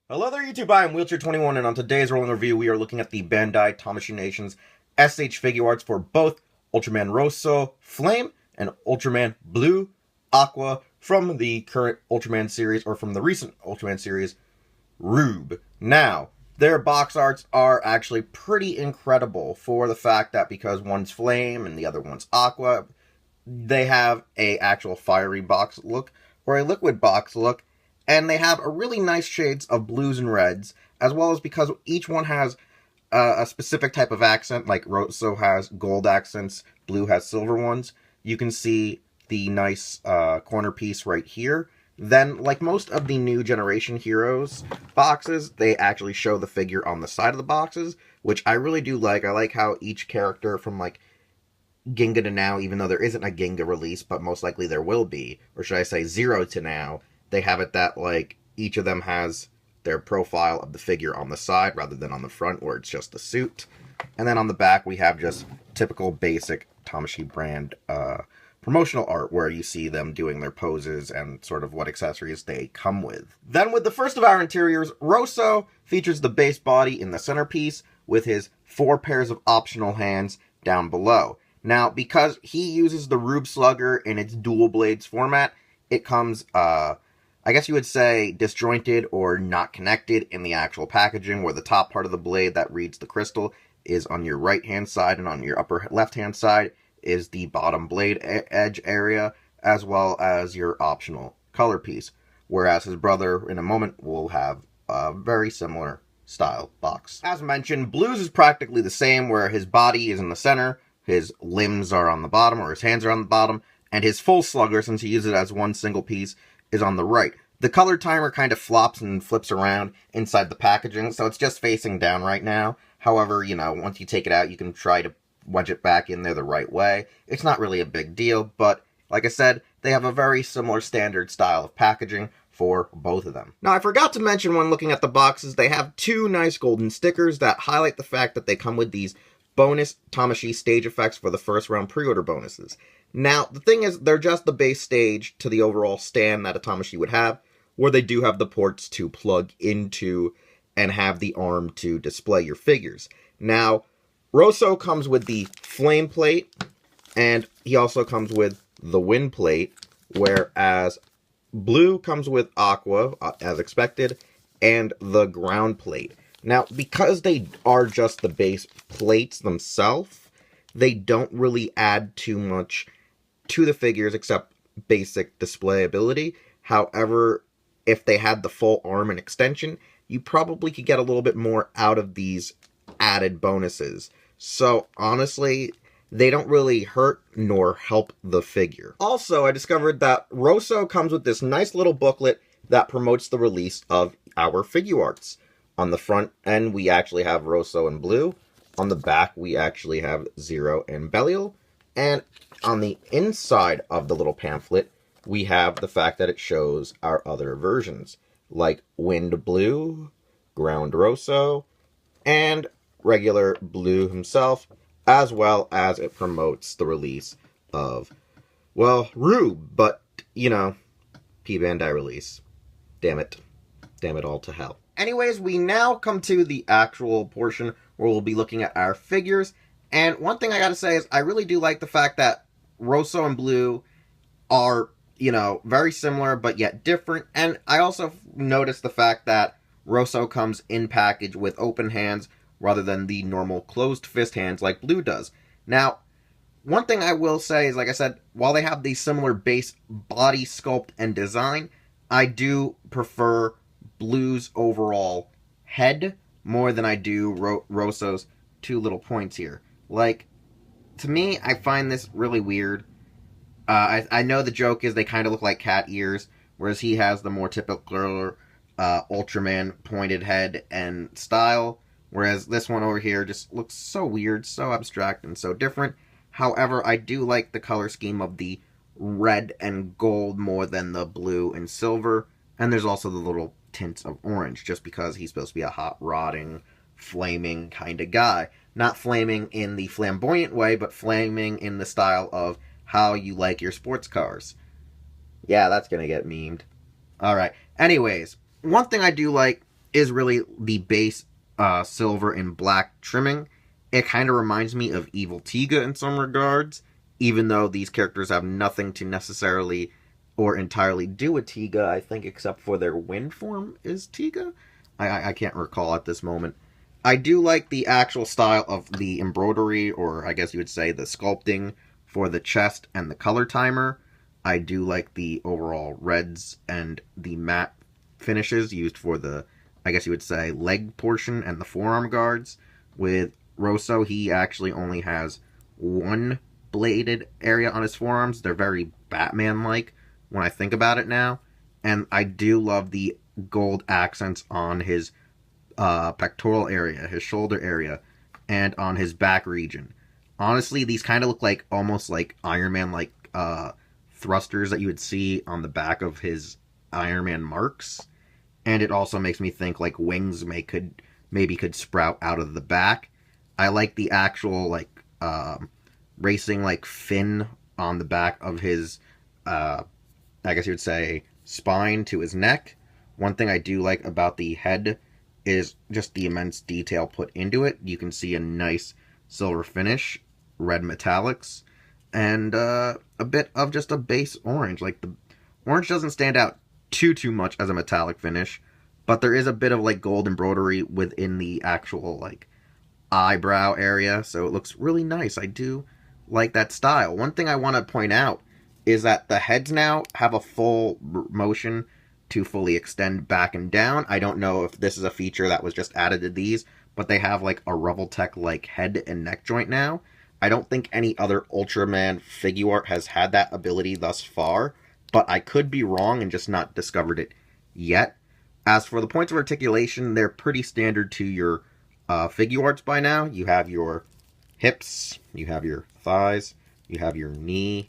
Hello there YouTube, I am Wheelchair21 and on today's rolling review we are looking at the Bandai Tamashii Nations S.H.Figuarts for both Ultraman Rosso Flame and Ultraman Blu Aqua from the current Ultraman series, or from the recent Ultraman series, Rube. Now, their box arts are actually pretty incredible for the fact that because one's Flame and the other one's Aqua, they have a actual fiery box look or a liquid box look. And they have a really nice shades of blues and reds, as well as because each one has a specific type of accent, like Rosso has gold accents, Blue has silver ones. You can see the nice corner piece right here. Then, like most of the new generation Heroes boxes, they actually show the figure on the side of the boxes, which I really do like. I like how each character from, like, Ginga to now, even though there isn't a Ginga release, but most likely there will be, or should I say 0 to now, they have it that, like, each of them has their profile of the figure on the side rather than on the front where it's just the suit. And then on the back we have just typical basic Tamashii brand promotional art where you see them doing their poses and sort of what accessories they come with. Then with the first of our interiors, Rosso features the base body in the centerpiece with his 4 pairs of optional hands down below. Now, because he uses the Rube Slugger in its dual blades format, it comes I guess you would say disjointed or not connected in the actual packaging, where the top part of the blade that reads the crystal is on your right-hand side, and on your upper left-hand side is the bottom blade edge area, as well as your optional color piece. Whereas his brother, in a moment, will have a very similar style box. As mentioned, Blue's is practically the same, where his body is in the center, his limbs are on the bottom, or his hands are on the bottom, and his full slugger, since he uses it as one single piece, is on the right. The color timer kind of flops and flips around inside the packaging, so it's just facing down right now. However, you know, once you take it out, you can try to wedge it back in there the right way. It's not really a big deal, but like I said, they have a very similar standard style of packaging for both of them. Now, I forgot to mention when looking at the boxes, they have 2 nice golden stickers that highlight the fact that they come with these bonus Tamashii stage effects for the first round pre-order bonuses. Now, the thing is, they're just the base stage to the overall stand that a Tamashii would have, where they do have the ports to plug into and have the arm to display your figures. Now, Rosso comes with the flame plate, and he also comes with the wind plate, whereas Blue comes with Aqua, as expected, and the ground plate. Now, because they are just the base plates themselves, they don't really add too much to the figures except basic displayability. However, if they had the full arm and extension, you probably could get a little bit more out of these added bonuses. So, honestly, they don't really hurt nor help the figure. Also, I discovered that Rosso comes with this nice little booklet that promotes the release of our Figuarts. On the front end, we actually have Rosso and Blue. On the back, we actually have Zero and Belial. And on the inside of the little pamphlet, we have the fact that it shows our other versions, like Wind Blue, Ground Rosso, and regular Blue himself, as well as it promotes the release of, well, Rube, but, you know, P-Bandai release. Damn it. Damn it all to hell. Anyways, we now come to the actual portion where we'll be looking at our figures, and one thing I gotta say is I really do like the fact that Rosso and Blue are, you know, very similar but yet different, and I also noticed the fact that Rosso comes in package with open hands rather than the normal closed fist hands like Blue does. Now, one thing I will say is, like I said, while they have the similar base body sculpt and design, I do prefer Blue's overall head more than I do Rosso's 2 little points here. Like, to me, I find this really weird. I know the joke is they kind of look like cat ears, whereas he has the more typical Ultraman pointed head and style, whereas this one over here just looks so weird, so abstract, and so different. However, I do like the color scheme of the red and gold more than the blue and silver, and there's also the little tints of orange, just because he's supposed to be a hot rodding, flaming kind of guy. Not flaming in the flamboyant way, but flaming in the style of how you like your sports cars. Yeah, that's gonna get memed. Alright, anyways, one thing I do like is really the base silver and black trimming. It kind of reminds me of Evil Tiga in some regards, even though these characters have nothing to necessarily or entirely do with Tiga, I think, except for their wind form is Tiga? I can't recall at this moment. I do like the actual style of the embroidery, or I guess you would say the sculpting for the chest and the color timer. I do like the overall reds and the matte finishes used for the, I guess you would say, leg portion and the forearm guards. With Rosso, he actually only has one bladed area on his forearms. They're very Batman-like when I think about it now. And I do love the gold accents on his pectoral area, his shoulder area, and on his back region. Honestly, these kind of look like almost like Iron Man-like thrusters that you would see on the back of his Iron Man marks. And it also makes me think like wings maybe could sprout out of the back. I like the actual like racing like fin on the back of his I guess you would say spine to his neck. One thing I do like about the head is just the immense detail put into it. You can see a nice silver finish, red metallics, and a bit of just a base orange. Like the orange doesn't stand out too much as a metallic finish, but there is a bit of like gold embroidery within the actual like eyebrow area, so it looks really nice. I do like that style. One thing I want to point out is that the heads now have a full motion to fully extend back and down. I don't know if this is a feature that was just added to these, but they have like a Revoltech like head and neck joint now. I don't think any other Ultraman figure art has had that ability thus far, but I could be wrong and just not discovered it yet. As for the points of articulation, they're pretty standard to your figure arts by now. You have your hips, you have your thighs, you have your knee,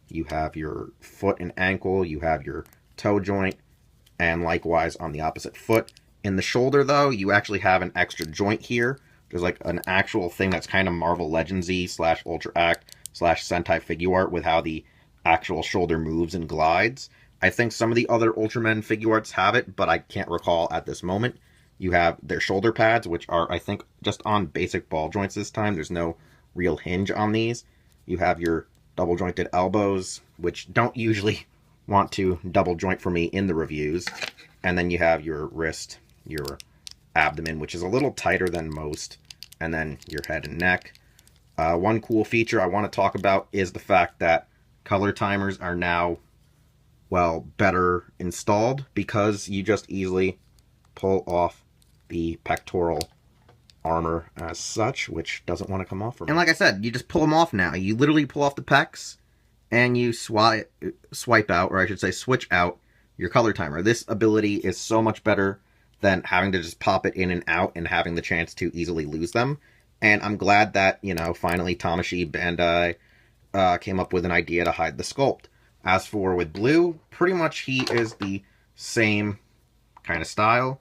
you have your foot and ankle, you have your toe joint, and likewise on the opposite foot. In the shoulder, though, you actually have an extra joint here. There's like an actual thing that's kind of Marvel Legends-y / Ultra Act / Sentai figure art with how the actual shoulder moves and glides. I think some of the other Ultraman figure arts have it, but I can't recall at this moment. You have their shoulder pads, which are, I think, just on basic ball joints this time. There's no real hinge on these. You have your double jointed elbows, which don't usually want to double joint for me in the reviews. And then you have your wrist, your abdomen, which is a little tighter than most, and then your head and neck. One cool feature I want to talk about is the fact that color timers are now, well, better installed, because you just easily pull off the pectoral armor as such, which doesn't want to come off for me. And like I said, you just pull them off now. You literally pull off the pecs, and you swipe out, or I should say switch out, your color timer. This ability is so much better than having to just pop it in and out and having the chance to easily lose them. And I'm glad that, you know, finally Tamashii Bandai came up with an idea to hide the sculpt. As for with Blue, pretty much he is the same kind of style.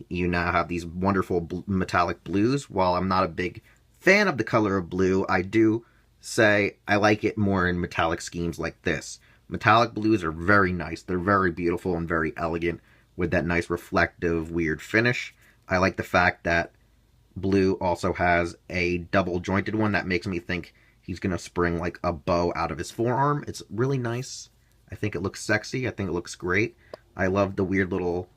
You now have these wonderful metallic blues. While I'm not a big fan of the color of blue, I do say I like it more in metallic schemes like this. Metallic blues are very nice. They're very beautiful and very elegant with that nice reflective, weird finish. I like the fact that Blue also has a double jointed one that makes me think he's going to spring like a bow out of his forearm. It's really nice. I think it looks sexy. I think it looks great. I love the weird little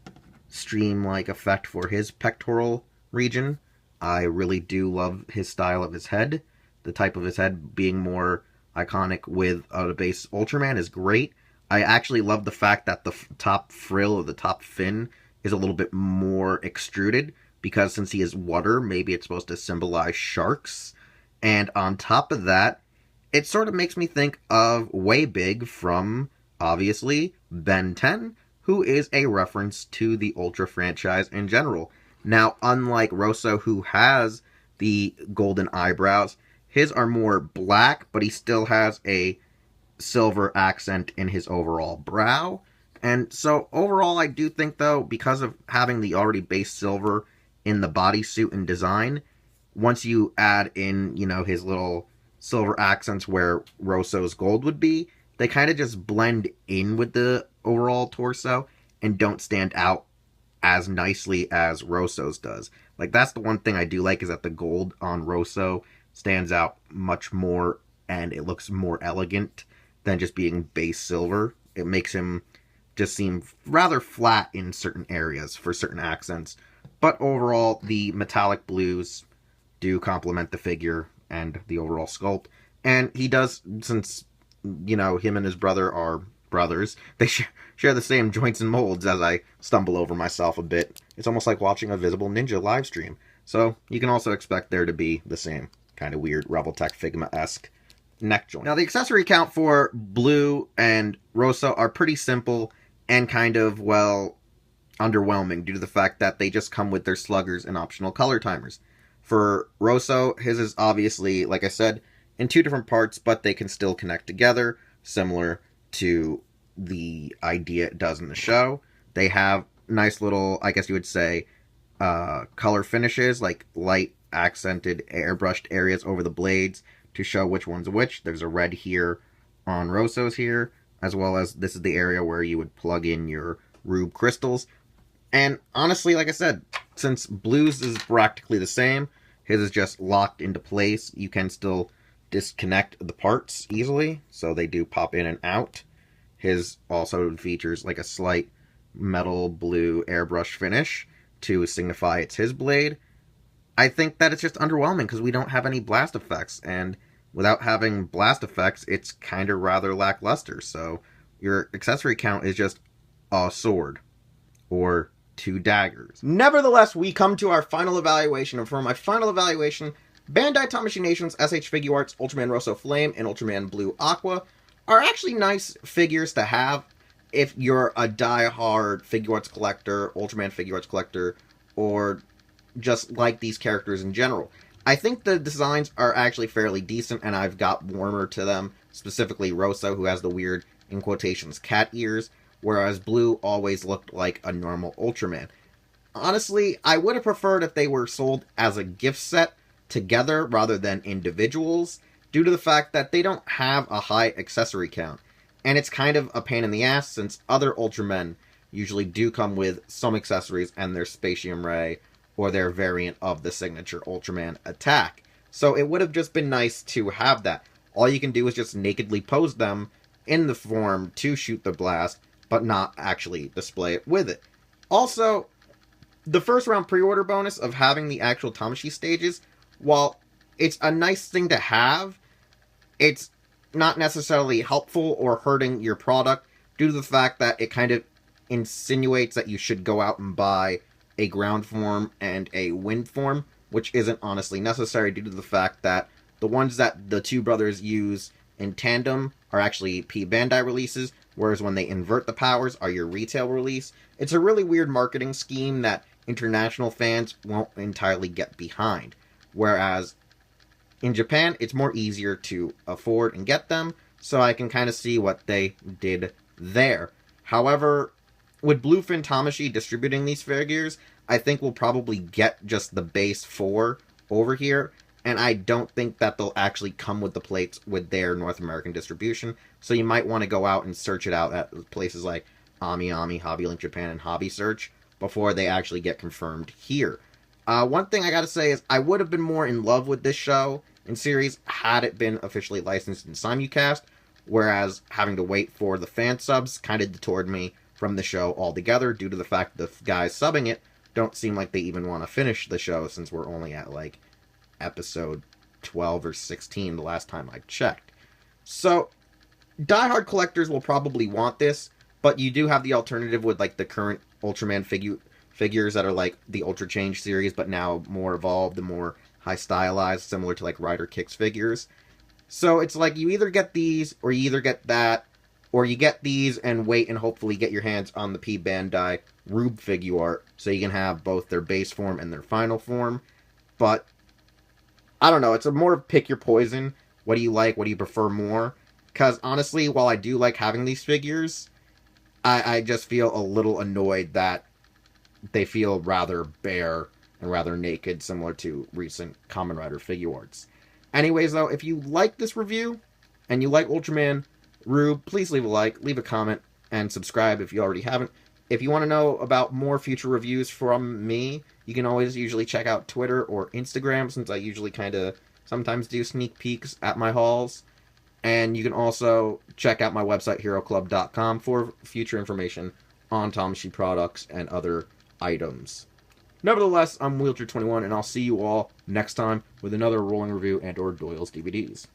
stream-like effect for his pectoral region. I really do love his style of his head. The type of his head being more iconic with the base Ultraman is great. I actually love the fact that the top frill or the top fin is a little bit more extruded, because since he is water, maybe it's supposed to symbolize sharks. And on top of that, it sort of makes me think of Way Big from, obviously, Ben 10, who is a reference to the Ultra franchise in general. Now, unlike Rosso, who has the golden eyebrows, his are more black, but he still has a silver accent in his overall brow. And so, overall, I do think, though, because of having the already base silver in the bodysuit and design, once you add in, you know, his little silver accents where Rosso's gold would be, they kind of just blend in with the overall torso and don't stand out as nicely as Rosso's does. Like, that's the one thing I do like, is that the gold on Rosso stands out much more, and it looks more elegant than just being base silver. It makes him just seem rather flat in certain areas for certain accents. But overall, the metallic blues do complement the figure and the overall sculpt. And he does, since, you know, him and his brother are brothers, they share the same joints and molds. As I stumble over myself a bit, it's almost like watching a Visible Ninja live stream. So you can also expect there to be the same kind of weird Rebeltech Figma-esque neck joint. Now, the accessory count for Blue and Rosso are pretty simple and kind of, well, underwhelming due to the fact that they just come with their sluggers and optional color timers. For Rosso, his is obviously, like I said, in two different parts, but they can still connect together, similar to the idea it does in the show. They have nice little, I guess you would say, color finishes, like light accented airbrushed areas over the blades to show which one's which. There's a red here on Rosso's here, as well as this is the area where you would plug in your Rube crystals. And honestly, like I said, since Blue's is practically the same, his is just locked into place. You can still disconnect the parts easily, so they do pop in and out. His also features like a slight metal blue airbrush finish to signify it's his blade. I think that it's just underwhelming because we don't have any blast effects, and without having blast effects, it's kind of rather lackluster. So your accessory count is just a sword or 2 daggers. Nevertheless, we come to our final evaluation, and for my final evaluation, Bandai Tamashii Nations S.H.Figuarts Ultraman Rosso Flame and Ultraman Blu Aqua are actually nice figures to have if you're a die-hard Figuarts collector, Ultraman Figuarts collector, or just like these characters in general. I think the designs are actually fairly decent, and I've got warmer to them, specifically Rosso, who has the weird, in quotations, cat ears, whereas Blue always looked like a normal Ultraman. Honestly, I would have preferred if they were sold as a gift set together rather than individuals, due to the fact that they don't have a high accessory count. And it's kind of a pain in the ass, since other Ultramen usually do come with some accessories and their Spatium Ray, or their variant of the signature Ultraman attack. So it would have just been nice to have that. All you can do is just nakedly pose them in the form to shoot the blast, but not actually display it with it. Also, the first round pre-order bonus of having the actual Tamashii stages, while it's a nice thing to have, it's not necessarily helpful or hurting your product due to the fact that it kind of insinuates that you should go out and buy a ground form and a wind form, which isn't honestly necessary due to the fact that the ones that the two brothers use in tandem are actually P Bandai releases, whereas when they invert the powers are your retail release. It's a really weird marketing scheme that international fans won't entirely get behind, whereas in Japan it's more easier to afford and get them, so I can kind of see what they did there. However, with Bluefin Tamashii distributing these figures, I think we'll probably get just the base 4 over here, and I don't think that they'll actually come with the plates with their North American distribution, so you might want to go out and search it out at places like AmiAmi, HobbyLink Japan, and Hobby Search before they actually get confirmed here. One thing I gotta say is I would have been more in love with this show and series had it been officially licensed in simulcast, whereas having to wait for the fan subs kind of detoured me from the show altogether due to the fact the guys subbing it don't seem like they even want to finish the show, since we're only at like episode 12 or 16 the last time I checked. So diehard collectors will probably want this, but you do have the alternative with like the current Ultraman figures that are like the Ultra Change series, but now more evolved and more high stylized, similar to like Rider Kicks figures. So it's like you either get these or you either get that, or you get these and wait and hopefully get your hands on the P Bandai Rube Figuart so you can have both their base form and their final form. But I don't know, it's a more pick your poison. What do you like? What do you prefer more? Because honestly, while I do like having these figures, I just feel a little annoyed that they feel rather bare and rather naked, similar to recent Kamen Rider Figuarts. Anyways, though, if you like this review and you like Ultraman Rube, please leave a like, leave a comment, and subscribe if you already haven't. If you want to know about more future reviews from me, you can always usually check out Twitter or Instagram, since I usually kind of sometimes do sneak peeks at my hauls. And you can also check out my website, HeroClub.com, for future information on Tamashii products and other items. Nevertheless, I'm Wheelchair21, and I'll see you all next time with another rolling review and or Doyle's DVDs.